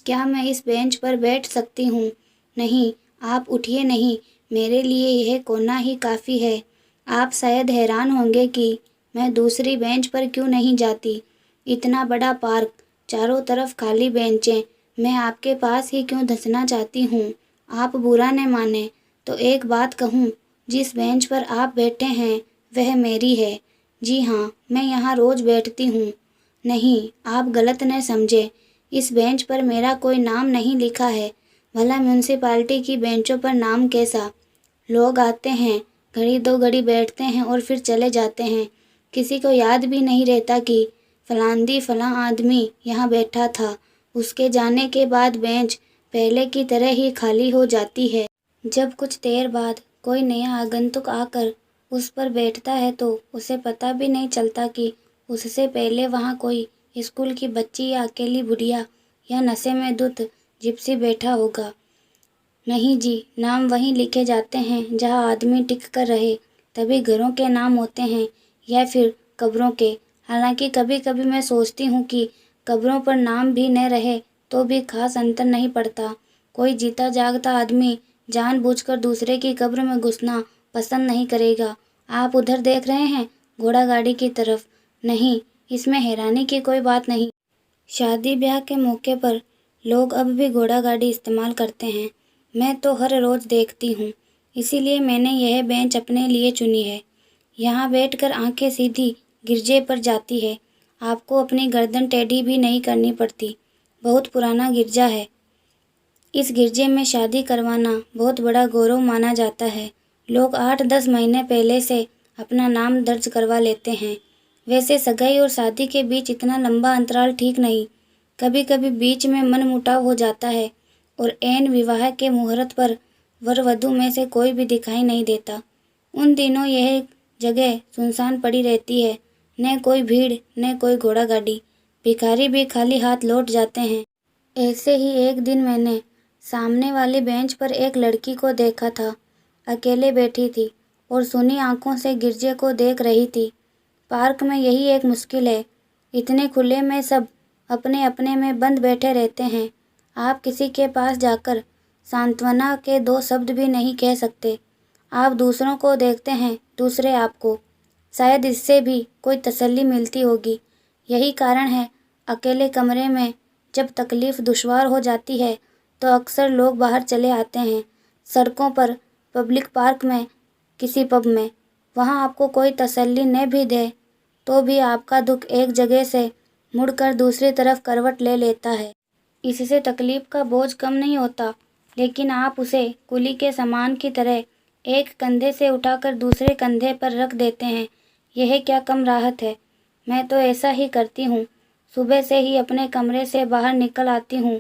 क्या मैं इस बेंच पर बैठ सकती हूँ? नहीं, आप उठिए नहीं, मेरे लिए यह कोना ही काफ़ी है। आप शायद हैरान होंगे कि मैं दूसरी बेंच पर क्यों नहीं जाती। इतना बड़ा पार्क, चारों तरफ खाली बेंचें, मैं आपके पास ही क्यों धंसना चाहती हूँ। आप बुरा न माने तो एक बात कहूँ, जिस बेंच पर आप बैठे हैं वह मेरी है। जी हाँ, मैं यहाँ रोज़ बैठती हूँ। नहीं, आप गलत न समझे, इस बेंच पर मेरा कोई नाम नहीं लिखा है। भला म्यूनसिपालिटी की बेंचों पर नाम कैसा? लोग आते हैं, घड़ी दो घड़ी बैठते हैं और फिर चले जाते हैं। किसी को याद भी नहीं रहता कि फलांदी फलां आदमी यहाँ बैठा था। उसके जाने के बाद बेंच पहले की तरह ही खाली हो जाती है। जब कुछ देर बाद कोई नया आगंतुक आकर उस पर बैठता है तो उसे पता भी नहीं चलता कि उससे पहले वहाँ कोई स्कूल की बच्ची या अकेली बुढ़िया या नशे में धुत जिप्सी बैठा होगा। नहीं जी, नाम वहीं लिखे जाते हैं जहाँ आदमी टिक कर रहे, तभी घरों के नाम होते हैं या फिर कब्रों के। हालांकि कभी कभी मैं सोचती हूँ कि कब्रों पर नाम भी न रहे तो भी खास अंतर नहीं पड़ता। कोई जीता जागता आदमी जानबूझकर दूसरे की कब्र में घुसना पसंद नहीं करेगा। आप उधर देख रहे हैं, घोड़ा गाड़ी की तरफ। नहीं, इसमें हैरानी की कोई बात नहीं। शादी ब्याह के मौके पर लोग अब भी घोड़ा गाड़ी इस्तेमाल करते हैं। मैं तो हर रोज़ देखती हूँ, इसीलिए मैंने यह बेंच अपने लिए चुनी है। यहाँ बैठकर आंखें सीधी गिरजे पर जाती है। आपको अपनी गर्दन टेढ़ी भी नहीं करनी पड़ती। बहुत पुराना गिरजा है। इस गिरजे में शादी करवाना बहुत बड़ा गौरव माना जाता है। लोग 8-10 महीने पहले से अपना नाम दर्ज करवा लेते हैं। वैसे सगाई और शादी के बीच इतना लंबा अंतराल ठीक नहीं। कभी कभी बीच में मनमुटाव हो जाता है और ऐन विवाह के मुहूर्त पर वर वधू में से कोई भी दिखाई नहीं देता। उन दिनों यह जगह सुनसान पड़ी रहती है, न कोई भीड़ न कोई घोड़ा गाड़ी। भिखारी भी खाली हाथ लौट जाते हैं। ऐसे ही एक दिन मैंने सामने वाली बेंच पर एक लड़की को देखा था। अकेले बैठी थी और सुनी आंखों से गिरजे को देख रही थी। पार्क में यही एक मुश्किल है, इतने खुले में सब अपने अपने में बंद बैठे रहते हैं। आप किसी के पास जाकर सांत्वना के 2 शब्द भी नहीं कह सकते। आप दूसरों को देखते हैं, दूसरे आपको। शायद इससे भी कोई तसल्ली मिलती होगी। यही कारण है अकेले कमरे में जब तकलीफ़ दुश्वार हो जाती है तो अक्सर लोग बाहर चले आते हैं, सड़कों पर, पब्लिक पार्क में, किसी पब में। वहाँ आपको कोई तसल्ली न भी दे तो भी आपका दुख एक जगह से मुड़कर दूसरी तरफ करवट ले लेता है। इससे तकलीफ़ का बोझ कम नहीं होता, लेकिन आप उसे कुली के सामान की तरह एक कंधे से उठाकर दूसरे कंधे पर रख देते हैं। यह क्या कम राहत है। मैं तो ऐसा ही करती हूँ। सुबह से ही अपने कमरे से बाहर निकल आती हूँ।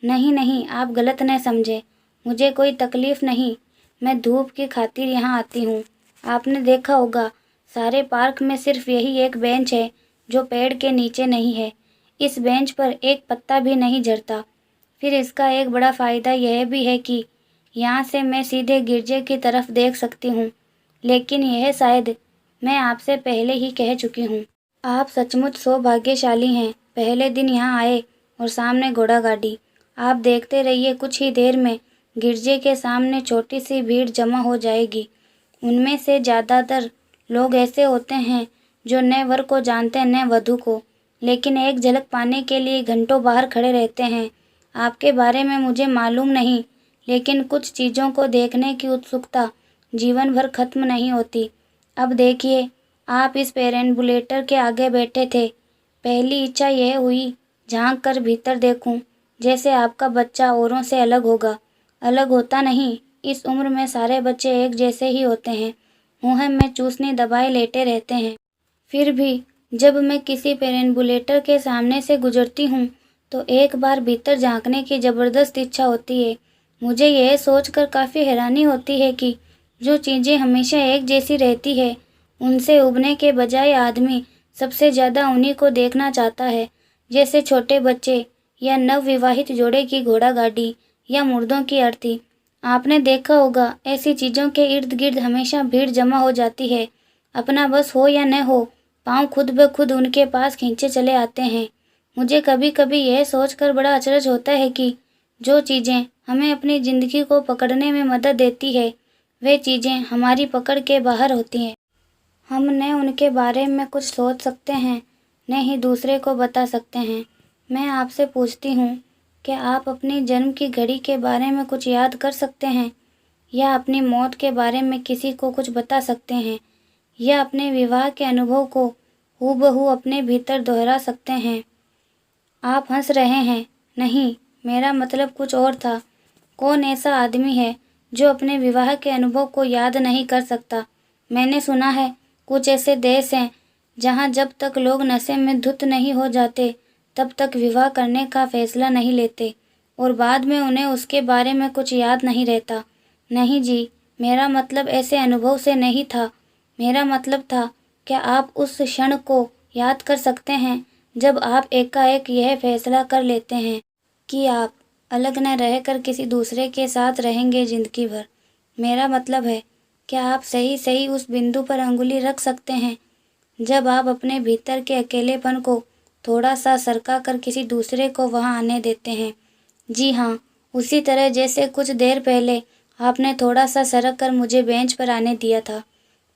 नहीं नहीं, आप गलत न समझे, मुझे कोई तकलीफ़ नहीं। मैं धूप की खातिर यहाँ आती हूँ। आपने देखा होगा, सारे पार्क में सिर्फ यही एक बेंच है जो पेड़ के नीचे नहीं है। इस बेंच पर एक पत्ता भी नहीं झड़ता। फिर इसका एक बड़ा फ़ायदा यह भी है कि यहाँ से मैं सीधे गिरजे की तरफ देख सकती हूँ। लेकिन यह शायद मैं आपसे पहले ही कह चुकी हूँ। आप सचमुच सौभाग्यशाली हैं। पहले दिन यहाँ आए और सामने घोड़ा गाड़ी। आप देखते रहिए, कुछ ही देर में गिरजे के सामने छोटी सी भीड़ जमा हो जाएगी। उनमें से ज़्यादातर लोग ऐसे होते हैं जो न वर को जानते न वधू को, लेकिन एक झलक पाने के लिए घंटों बाहर खड़े रहते हैं। आपके बारे में मुझे मालूम नहीं, लेकिन कुछ चीज़ों को देखने की उत्सुकता जीवन भर खत्म नहीं होती। अब देखिए, आप इस पेरेम्बुलेटर के आगे बैठे थे। पहली इच्छा यह हुई, झांक कर भीतर देखूं, जैसे आपका बच्चा औरों से अलग होगा। अलग होता नहीं, इस उम्र में सारे बच्चे एक जैसे ही होते हैं, मुँह में चूसनी दबाए लेटे रहते हैं। फिर भी जब मैं किसी पेरेम्बुलेटर के सामने से गुजरती हूँ तो एक बार भीतर झांकने की ज़बरदस्त इच्छा होती है। मुझे यह सोचकर काफ़ी हैरानी होती है कि जो चीज़ें हमेशा एक जैसी रहती है, उनसे उबने के बजाय आदमी सबसे ज़्यादा उन्हीं को देखना चाहता है, जैसे छोटे बच्चे या नवविवाहित जोड़े की घोड़ा गाड़ी या मुर्दों की अर्थी। आपने देखा होगा, ऐसी चीज़ों के इर्द गिर्द हमेशा भीड़ जमा हो जाती है। अपना बस हो या न हो, पाँव खुद ब खुद उनके पास खींचे चले आते हैं। मुझे कभी कभी यह सोचकर बड़ा अचरज होता है कि जो चीज़ें हमें अपनी ज़िंदगी को पकड़ने में मदद देती है, वे चीज़ें हमारी पकड़ के बाहर होती हैं। हम न उनके बारे में कुछ सोच सकते हैं, न ही दूसरे को बता सकते हैं। मैं आपसे पूछती हूँ, क्या आप अपनी जन्म की घड़ी के बारे में कुछ याद कर सकते हैं, या अपनी मौत के बारे में किसी को कुछ बता सकते हैं, या अपने विवाह के अनुभव को हूबहू अपने भीतर दोहरा सकते हैं? आप हंस रहे हैं। नहीं, मेरा मतलब कुछ और था। कौन ऐसा आदमी है जो अपने विवाह के अनुभव को याद नहीं कर सकता? मैंने सुना है कुछ ऐसे देश हैं जहाँ जब तक लोग नशे में धुत नहीं हो जाते तब तक विवाह करने का फैसला नहीं लेते, और बाद में उन्हें उसके बारे में कुछ याद नहीं रहता। नहीं जी, मेरा मतलब ऐसे अनुभव से नहीं था। मेरा मतलब था, क्या आप उस क्षण को याद कर सकते हैं जब आप एकाएक यह फैसला कर लेते हैं कि आप अलग न रहकर किसी दूसरे के साथ रहेंगे जिंदगी भर? मेरा मतलब है, क्या आप सही सही उस बिंदु पर अंगुली रख सकते हैं जब आप अपने भीतर के अकेलेपन को थोड़ा सा सरका कर किसी दूसरे को वहां आने देते हैं? जी हाँ, उसी तरह जैसे कुछ देर पहले आपने थोड़ा सा सरक कर मुझे बेंच पर आने दिया था,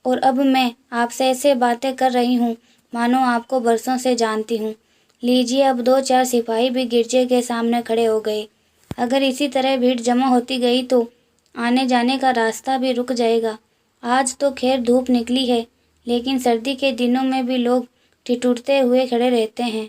और अब मैं आपसे ऐसे बातें कर रही हूँ मानो आपको बरसों से जानती हूँ। लीजिए, अब 2-4 सिपाही भी गिरजे के सामने खड़े हो गए। अगर इसी तरह भीड़ जमा होती गई तो आने जाने का रास्ता भी रुक जाएगा। आज तो खैर धूप निकली है, लेकिन सर्दी के दिनों में भी लोग ठिठुरते हुए खड़े रहते हैं।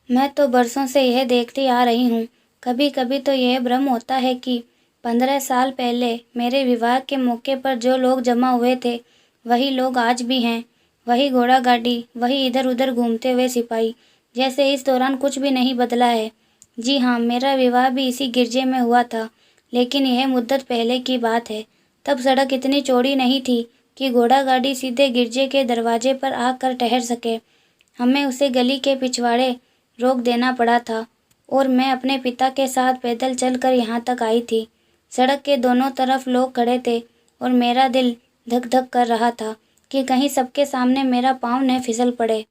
मैं तो बरसों से यह देखती आ रही हूँ। कभी कभी तो यह भ्रम होता है कि 15 साल पहले मेरे विवाह के मौके पर जो लोग जमा हुए थे, वही लोग आज भी हैं। वही घोड़ा गाड़ी, वही इधर उधर घूमते हुए सिपाही, जैसे इस दौरान कुछ भी नहीं बदला है। जी हाँ, मेरा विवाह भी इसी गिरजे में हुआ था, लेकिन यह मुद्दत पहले की बात है। तब सड़क इतनी चौड़ी नहीं थी कि घोड़ा गाड़ी सीधे गिरजे के दरवाजे पर आकर ठहर सके। हमें उसे गली के पिछवाड़े रोक देना पड़ा था, और मैं अपने पिता के साथ पैदल चलकर यहाँ तक आई थी। सड़क के दोनों तरफ लोग खड़े थे, और मेरा दिल धक धक कर रहा था कि कहीं सबके सामने मेरा पाँव न फिसल पड़े।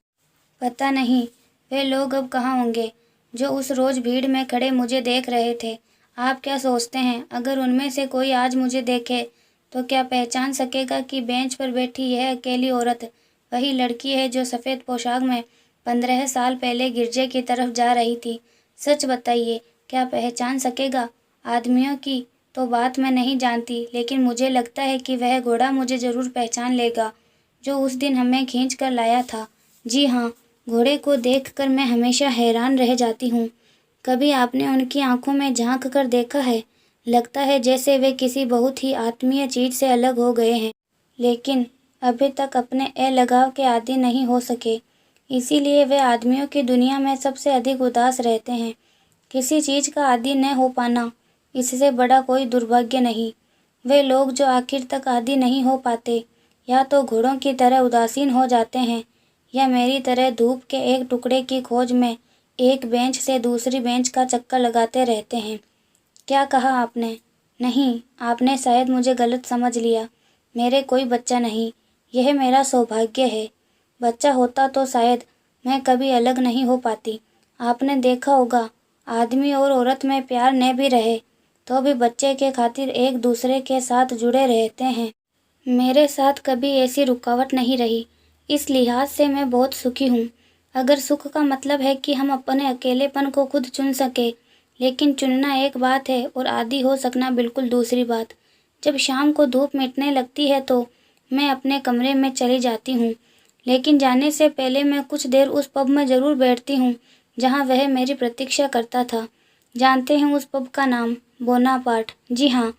पता नहीं वे लोग अब कहाँ होंगे जो उस रोज़ भीड़ में खड़े मुझे देख रहे थे। आप क्या सोचते हैं, अगर उनमें से कोई आज मुझे देखे तो क्या पहचान सकेगा कि बेंच पर बैठी यह अकेली औरत वही लड़की है जो सफ़ेद पोशाक में 15 साल पहले गिरजे की तरफ जा रही थी? सच बताइए, क्या पहचान सकेगा? आदमियों की तो बात मैं नहीं जानती, लेकिन मुझे लगता है कि वह घोड़ा मुझे ज़रूर पहचान लेगा जो उस दिन हमें खींच कर लाया था। जी हाँ, घोड़े को देखकर मैं हमेशा हैरान रह जाती हूँ। कभी आपने उनकी आंखों में झांक कर देखा है? लगता है जैसे वे किसी बहुत ही आत्मीय चीज़ से अलग हो गए हैं, लेकिन अभी तक अपने अलगाव के आदी नहीं हो सके। इसीलिए वे आदमियों की दुनिया में सबसे अधिक उदास रहते हैं। किसी चीज़ का आदी न हो पाना, इससे बड़ा कोई दुर्भाग्य नहीं। वे लोग जो आखिर तक आदी नहीं हो पाते, या तो घोड़ों की तरह उदासीन हो जाते हैं, या मेरी तरह धूप के एक टुकड़े की खोज में एक बेंच से दूसरी बेंच का चक्कर लगाते रहते हैं। क्या कहा आपने? नहीं, आपने शायद मुझे गलत समझ लिया। मेरे कोई बच्चा नहीं, यह मेरा सौभाग्य है। बच्चा होता तो शायद मैं कभी अलग नहीं हो पाती। आपने देखा होगा, आदमी और औरत में प्यार न भी रहे तो भी बच्चे के खातिर एक दूसरे के साथ जुड़े रहते हैं। मेरे साथ कभी ऐसी रुकावट नहीं रही। इस लिहाज से मैं बहुत सुखी हूँ। अगर सुख का मतलब है कि हम अपने अकेलेपन को खुद चुन सके, लेकिन चुनना एक बात है और आदी हो सकना बिल्कुल दूसरी बात। जब शाम को धूप मिटने लगती है तो मैं अपने कमरे में चली जाती हूँ, लेकिन जाने से पहले मैं कुछ देर उस पब में ज़रूर बैठती हूँ जहाँ वह मेरी प्रतीक्षा करता था। जानते हैं उस पब का नाम? बोनापार्ट। जी हाँ,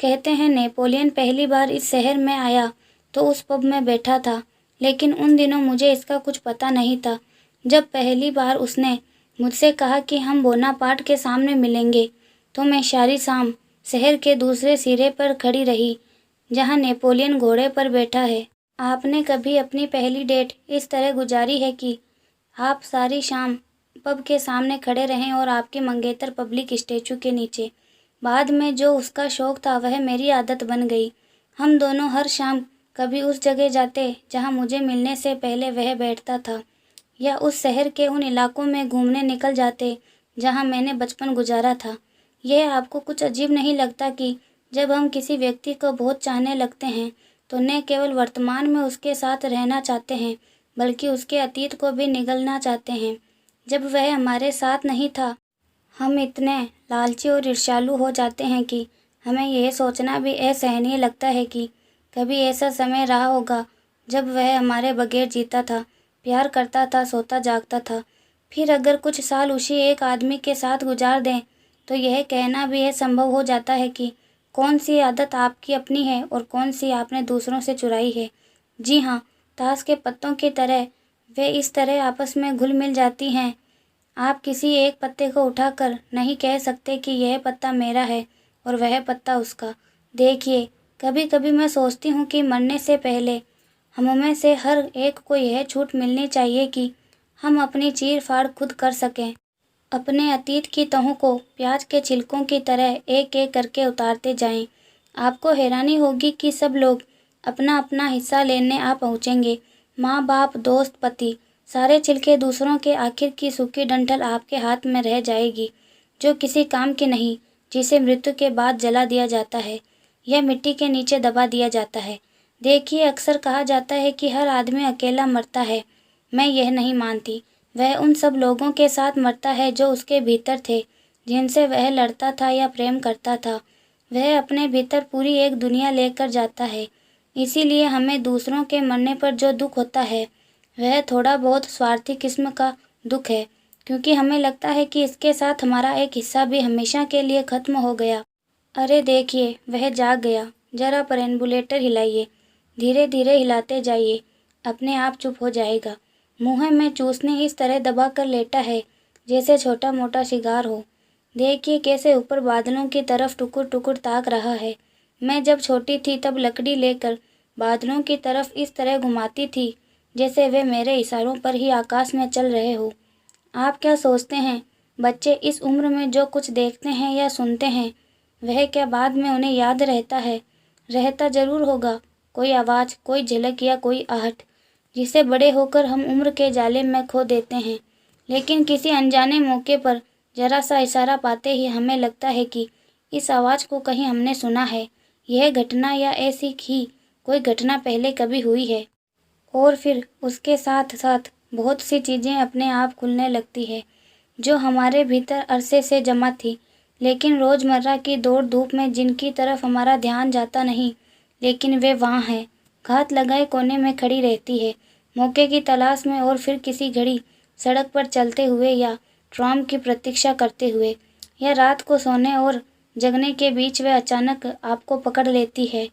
कहते हैं नेपोलियन पहली बार इस शहर में आया तो उस पब में बैठा था, लेकिन उन दिनों मुझे इसका कुछ पता नहीं था। जब पहली बार उसने मुझसे कहा कि हम बोनापार्ट के सामने मिलेंगे, तो मैं सारी शाम शहर के दूसरे सिरे पर खड़ी रही जहाँ नेपोलियन घोड़े पर बैठा है। आपने कभी अपनी पहली डेट इस तरह गुजारी है कि आप सारी शाम पब के सामने खड़े रहें और आपके मंगेतर पब्लिक स्टैचू के नीचे? बाद में जो उसका शौक़ था वह मेरी आदत बन गई। हम दोनों हर शाम कभी उस जगह जाते जहाँ मुझे मिलने से पहले वह बैठता था। या उस शहर के उन इलाकों में घूमने निकल जाते जहाँ मैंने बचपन गुजारा था। यह आपको कुछ अजीब नहीं लगता कि जब हम किसी व्यक्ति को बहुत चाहने लगते हैं तो न केवल वर्तमान में उसके साथ रहना चाहते हैं बल्कि उसके अतीत को भी निगलना चाहते हैं। जब वह हमारे साथ नहीं था हम इतने लालची और ईर्ष्यालु हो जाते हैं कि हमें यह सोचना भी असहनीय लगता है कि कभी ऐसा समय रहा होगा जब वह हमारे बगैर जीता था, प्यार करता था, सोता जागता था। फिर अगर कुछ साल उसी एक आदमी के साथ गुजार दें तो यह कहना भी असंभव हो जाता है कि कौन सी आदत आपकी अपनी है और कौन सी आपने दूसरों से चुराई है। जी हाँ, ताश के पत्तों की तरह वे इस तरह आपस में घुल मिल जाती हैं। आप किसी एक पत्ते को उठाकर नहीं कह सकते कि यह पत्ता मेरा है और वह पत्ता उसका। देखिए, कभी कभी मैं सोचती हूँ कि मरने से पहले हम में से हर एक को यह छूट मिलनी चाहिए कि हम अपनी चीर फाड़ खुद कर सकें, अपने अतीत की तहों को प्याज के छिलकों की तरह एक एक करके उतारते जाएं। आपको हैरानी होगी कि सब लोग अपना अपना हिस्सा लेने आ पहुँचेंगे। माँ बाप, दोस्त, पति, सारे छिलके दूसरों के। आखिर की सूखी डंठल आपके हाथ में रह जाएगी जो किसी काम की नहीं, जिसे मृत्यु के बाद जला दिया जाता है या मिट्टी के नीचे दबा दिया जाता है। देखिए, अक्सर कहा जाता है कि हर आदमी अकेला मरता है। मैं यह नहीं मानती। वह उन सब लोगों के साथ मरता है जो उसके भीतर थे, जिनसे वह लड़ता था या प्रेम करता था। वह अपने भीतर पूरी एक दुनिया लेकर जाता है। इसीलिए हमें दूसरों के मरने पर जो दुख होता है वह थोड़ा बहुत स्वार्थी किस्म का दुख है, क्योंकि हमें लगता है कि इसके साथ हमारा एक हिस्सा भी हमेशा के लिए खत्म हो गया। अरे देखिए, वह जाग गया। जरा पेरम्बुलेटर हिलाइए, धीरे धीरे हिलाते जाइए, अपने आप चुप हो जाएगा। मुँह में चूसने इस तरह दबा कर लेटा है जैसे छोटा मोटा शिकार हो। देखिए कैसे ऊपर बादलों की तरफ टुकुर टुकुर ताक रहा है। मैं जब छोटी थी तब लकड़ी लेकर बादलों की तरफ इस तरह घुमाती थी जैसे वे मेरे इशारों पर ही आकाश में चल रहे हो। आप क्या सोचते हैं, बच्चे इस उम्र में जो कुछ देखते हैं या सुनते हैं वह क्या बाद में उन्हें याद रहता है? रहता जरूर होगा, कोई आवाज़, कोई झलक या कोई आहट जिसे बड़े होकर हम उम्र के जाले में खो देते हैं। लेकिन किसी अनजाने मौके पर जरा सा इशारा पाते ही हमें लगता है कि इस आवाज़ को कहीं हमने सुना है। यह घटना या ऐसी ही कोई घटना पहले कभी हुई है। और फिर उसके साथ साथ बहुत सी चीज़ें अपने आप खुलने लगती है जो हमारे भीतर अरसे से जमा थी, लेकिन रोज़मर्रा की दौड़ धूप में जिनकी तरफ हमारा ध्यान जाता नहीं, लेकिन वे वहाँ हैं, घात लगाए कोने में खड़ी रहती है, मौके की तलाश में। और फिर किसी घड़ी सड़क पर चलते हुए या ट्राम की प्रतीक्षा करते हुए या रात को सोने और जगने के बीच वे अचानक आपको पकड़ लेती है।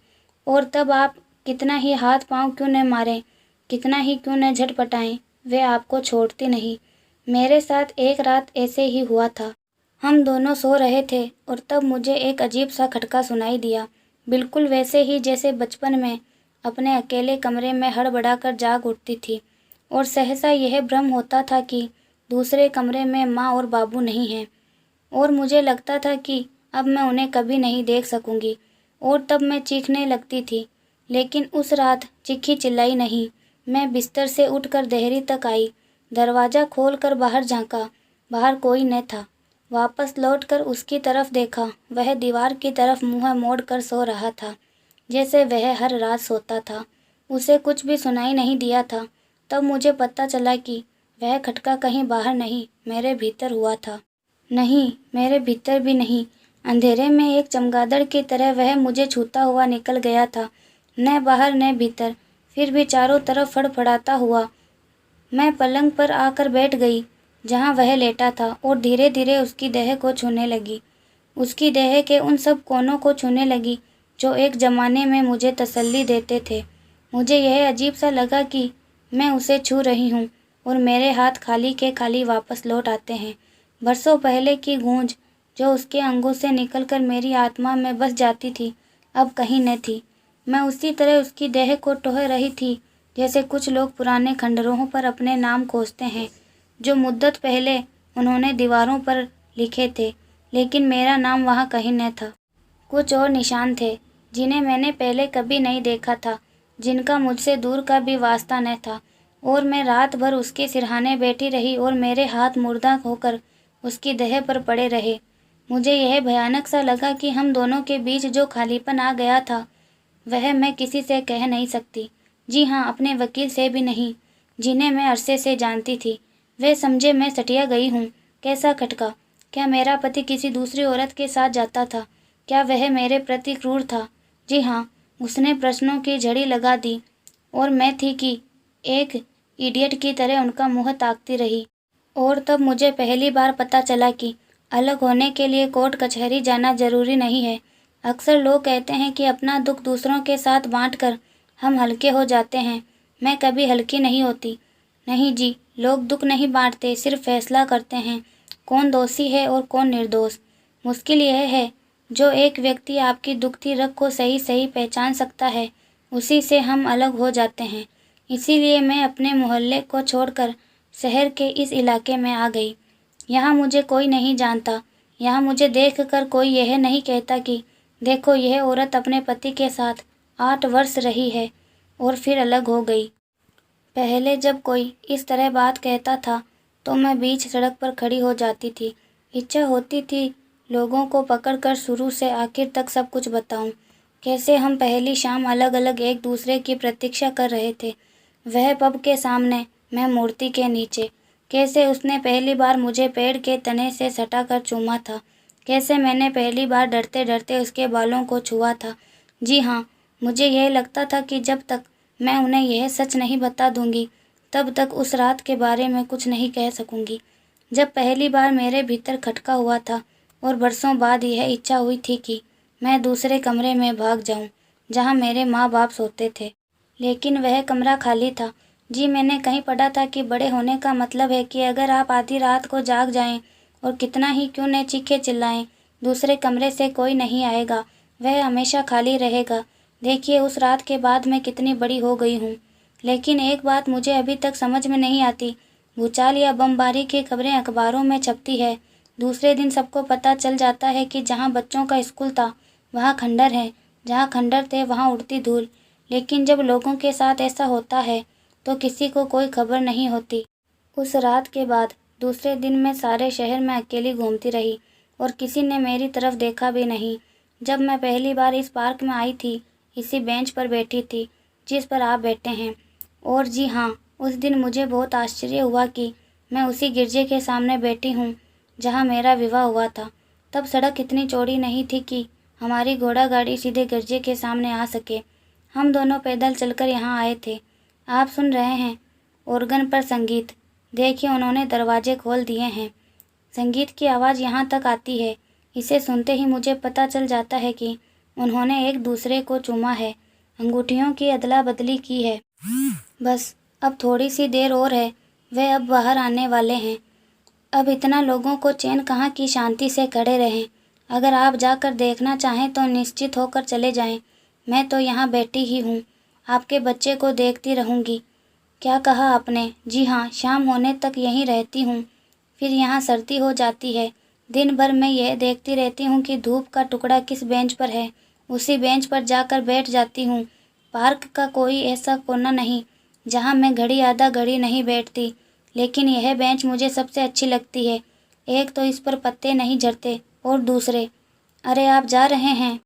और तब आप कितना ही हाथ पांव क्यों न मारें, कितना ही क्यों न झटपटाएं, वे आपको छोड़ती नहीं। मेरे साथ एक रात ऐसे ही हुआ था। हम दोनों सो रहे थे और तब मुझे एक अजीब सा खटका सुनाई दिया, बिल्कुल वैसे ही जैसे बचपन में अपने अकेले कमरे में हड़बड़ाकर जाग उठती थी। और सहसा यह भ्रम होता था कि दूसरे कमरे में माँ और बाबू नहीं हैं और मुझे लगता था कि अब मैं उन्हें कभी नहीं देख सकूंगी। और तब मैं चीखने लगती थी, लेकिन उस रात चीखी चिल्लाई नहीं। मैं बिस्तर से उठकर देहरी तक आई, दरवाज़ा खोलकर बाहर झांका, बाहर कोई न था। वापस लौटकर उसकी तरफ देखा, वह दीवार की तरफ मुँह मोड़ कर सो रहा था जैसे वह हर रात सोता था। उसे कुछ भी सुनाई नहीं दिया था। तब मुझे पता चला कि वह खटका कहीं बाहर नहीं, मेरे भीतर हुआ था। नहीं, मेरे भीतर भी नहीं, अंधेरे में एक चमगादड़ की तरह वह मुझे छूता हुआ निकल गया था, न बाहर न भीतर। फिर भी चारों तरफ फड़फड़ाता हुआ मैं पलंग पर आकर बैठ गई जहाँ वह लेटा था और धीरे धीरे उसकी देह को छूने लगी, उसकी देह के उन सब कोनों को छूने लगी जो एक ज़माने में मुझे तसल्ली देते थे। मुझे यह अजीब सा लगा कि मैं उसे छू रही हूँ और मेरे हाथ खाली के खाली वापस लौट आते हैं। बरसों पहले की गूंज जो उसके अंगों से निकलकर मेरी आत्मा में बस जाती थी, अब कहीं न थी। मैं उसी तरह उसकी देह को टोह रही थी जैसे कुछ लोग पुराने खंडरों पर अपने नाम खोजते हैं जो मुद्दत पहले उन्होंने दीवारों पर लिखे थे, लेकिन मेरा नाम वहाँ कहीं न था। कुछ और निशान थे जिन्हें मैंने पहले कभी नहीं देखा था, जिनका मुझसे दूर का भी वास्ता न था। और मैं रात भर उसके सिरहाने बैठी रही और मेरे हाथ मुर्दा होकर उसकी देह पर पड़े रहे। मुझे यह भयानक सा लगा कि हम दोनों के बीच जो खालीपन आ गया था वह मैं किसी से कह नहीं सकती। जी हाँ, अपने वकील से भी नहीं, जिन्हें मैं अरसे से जानती थी। वे समझे मैं सटिया गई हूँ। कैसा खटका! क्या मेरा पति किसी दूसरी औरत के साथ जाता था? क्या वह मेरे प्रति क्रूर था? जी हाँ, उसने प्रश्नों की झड़ी लगा दी और मैं थी कि एक इडियट की तरह उनका मुँह ताकती रही। और तब मुझे पहली बार पता चला कि अलग होने के लिए कोर्ट कचहरी जाना जरूरी नहीं है। अक्सर लोग कहते हैं कि अपना दुख दूसरों के साथ बांटकर हम हल्के हो जाते हैं। मैं कभी हल्की नहीं होती। नहीं जी, लोग दुख नहीं बांटते, सिर्फ फैसला करते हैं कौन दोषी है और कौन निर्दोष। मुश्किल यह है, जो एक व्यक्ति आपकी दुखती रग को सही सही पहचान सकता है, उसी से हम अलग हो जाते हैं। इसीलिए मैं अपने मोहल्ले को छोड़कर शहर के इस इलाके में आ गई। यहाँ मुझे कोई नहीं जानता। यहाँ मुझे देखकर कोई यह नहीं कहता कि देखो, यह औरत अपने पति के साथ 8 वर्ष रही है और फिर अलग हो गई। पहले जब कोई इस तरह बात कहता था तो मैं बीच सड़क पर खड़ी हो जाती थी। इच्छा होती थी लोगों को पकड़कर शुरू से आखिर तक सब कुछ बताऊं। कैसे हम पहली शाम अलग अलग एक दूसरे की प्रतीक्षा कर रहे थे, वह पब के सामने, मैं मूर्ति के नीचे। कैसे उसने पहली बार मुझे पेड़ के तने से सटाकर चूमा था। कैसे मैंने पहली बार डरते डरते उसके बालों को छुआ था। जी हाँ, मुझे यह लगता था कि जब तक मैं उन्हें यह सच नहीं बता दूंगी तब तक उस रात के बारे में कुछ नहीं कह सकूंगी, जब पहली बार मेरे भीतर खटका हुआ था। और बरसों बाद यह इच्छा हुई थी कि मैं दूसरे कमरे में भाग जाऊं जहां मेरे माँ बाप सोते थे, लेकिन वह कमरा खाली था। जी, मैंने कहीं पढ़ा था कि बड़े होने का मतलब है कि अगर आप आधी रात को जाग जाएं और कितना ही क्यों न चीखे चिल्लाएं, दूसरे कमरे से कोई नहीं आएगा, वह हमेशा खाली रहेगा। देखिए, उस रात के बाद मैं कितनी बड़ी हो गई हूँ। लेकिन एक बात मुझे अभी तक समझ में नहीं आती। भूचाल या बमबारी की खबरें अखबारों में छपती है, दूसरे दिन सबको पता चल जाता है कि जहाँ बच्चों का स्कूल था वहाँ खंडर है, जहाँ खंडर थे वहाँ उड़ती धूल। लेकिन जब लोगों के साथ ऐसा होता है तो किसी को कोई खबर नहीं होती। उस रात के बाद दूसरे दिन मैं सारे शहर में अकेली घूमती रही और किसी ने मेरी तरफ देखा भी नहीं। जब मैं पहली बार इस पार्क में आई थी, इसी बेंच पर बैठी थी जिस पर आप बैठे हैं। और जी हाँ, उस दिन मुझे बहुत आश्चर्य हुआ कि मैं उसी गिरजे के सामने बैठी हूँ जहाँ मेरा विवाह हुआ था। तब सड़क इतनी चौड़ी नहीं थी कि हमारी घोड़ा गाड़ी सीधे गिरजे के सामने आ सके। हम दोनों पैदल चलकर यहाँ आए थे। आप सुन रहे हैं ऑर्गन पर संगीत। देखिए, उन्होंने दरवाजे खोल दिए हैं। संगीत की आवाज़ यहाँ तक आती है। इसे सुनते ही मुझे पता चल जाता है कि उन्होंने एक दूसरे को चूमा है, अंगूठियों की अदला बदली की है। बस अब थोड़ी सी देर और है, वे अब बाहर आने वाले हैं। अब इतना लोगों को चैन कहाँ की शांति से खड़े रहें। अगर आप जाकर देखना चाहें तो निश्चित होकर चले जाएं। मैं तो यहाँ बैठी ही हूँ, आपके बच्चे को देखती रहूँगी। क्या कहा आपने? जी हाँ, शाम होने तक यहीं रहती हूँ, फिर यहाँ सर्दी हो जाती है। दिन भर मैं यह देखती रहती हूँ कि धूप का टुकड़ा किस बेंच पर है, उसी बेंच पर जाकर बैठ जाती हूँ। पार्क का कोई ऐसा कोना नहीं जहाँ मैं घड़ी आधा घड़ी नहीं बैठती, लेकिन यह बेंच मुझे सबसे अच्छी लगती है। एक तो इस पर पत्ते नहीं झड़ते और दूसरे, अरे आप जा रहे हैं?